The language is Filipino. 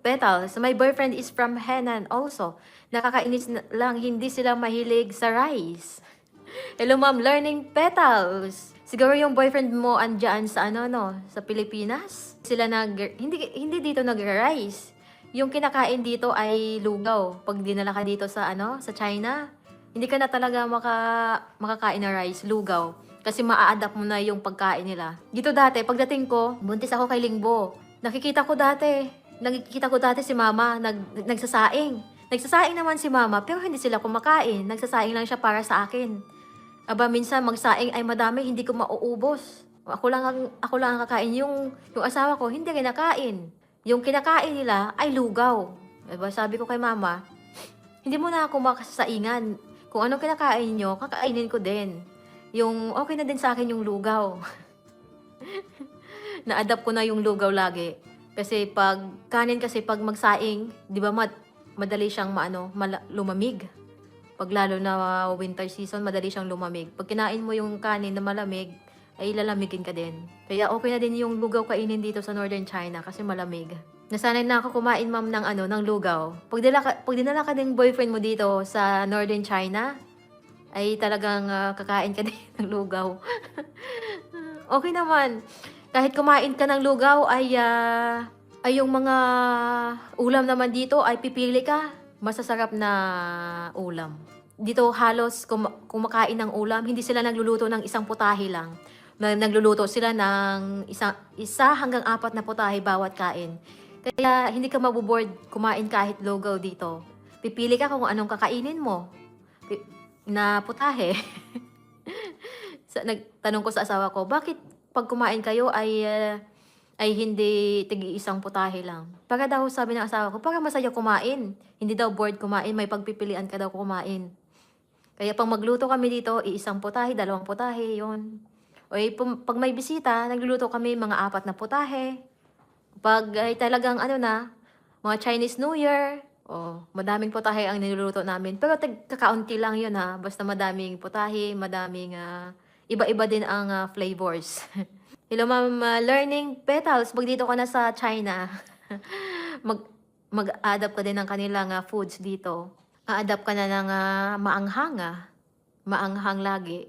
Petals. My boyfriend is from Henan also. Nakakainis lang, hindi sila mahilig sa rice. Hello ma'am, learning petals. Siguro yung boyfriend mo andyan sa ano no, sa Pilipinas. Sila hindi dito nag-rice. Yung kinakain dito ay lugaw. Pag dinala ka dito sa ano, sa China, hindi ka na talaga makakain ng rice, lugaw. Kasi maa-adapt mo na yung pagkain nila. Dito dati, pagdating ko, buntis ako kay Lingbo. Nakikita ko dati si mama nagsasaing. Nagsasaing naman si mama, pero hindi sila kumakain. Nagsasaing lang siya para sa akin. Aba, minsan magsaing ay madami, hindi ko mauubos. Ako lang ang kakain. Yung asawa ko, hindi rin nakain. Yung kinakain nila ay lugaw. Aba, sabi ko kay mama, hindi mo na ako makasaingan. Kung anong kinakain nyo, kakainin ko din. Yung okay na din sa akin yung lugaw. Na-adapt ko na yung lugaw lagi. Kasi pag pag magsaing, 'di ba madali siyang lumamig. Pag lalo na winter season, madali siyang lumamig. Pag kinain mo yung kanin na malamig, ay lalamigin ka din. Kaya okay na din yung lugaw kainin dito sa Northern China kasi malamig. Nasanay na ako kumain ma'am ng lugaw. Pag dinala ka ng boyfriend mo dito sa Northern China, ay talagang kakain ka din ng lugaw. Okay naman. Kahit kumain ka ng lugaw ay yung mga ulam naman dito ay pipili ka. Masasarap na ulam. Dito halos kumakain ng ulam, hindi sila nagluluto ng isang putahe lang. Nagluluto sila ng isa hanggang 4 na putahe bawat kain. Kaya hindi ka maboboard kumain kahit lugaw dito. Pipili ka kung anong kakainin mo na putahe. Nagtanong ko sa asawa ko, bakit pag kumain kayo ay hindi tig-iisang putahe lang? Para daw sabi ng asawa ko, para masaya kumain. Hindi daw bored kumain, may pagpipilian ka daw kumain. Kaya pag magluto kami dito, iisang putahe, 2 putahe, yun. O pag may bisita, nagluluto kami mga 4 na putahe. Pag ay talagang mga Chinese New Year, madaming putahe ang niluluto namin. Pero kakaunti lang yun ha. Basta madaming putahe, madaming iba-iba din ang flavors. Hello ma'am, learning petals. Pag dito ka na sa China, mag-adapt ka din ng kanilang foods dito. A-adapt ka na ng maanghang lagi.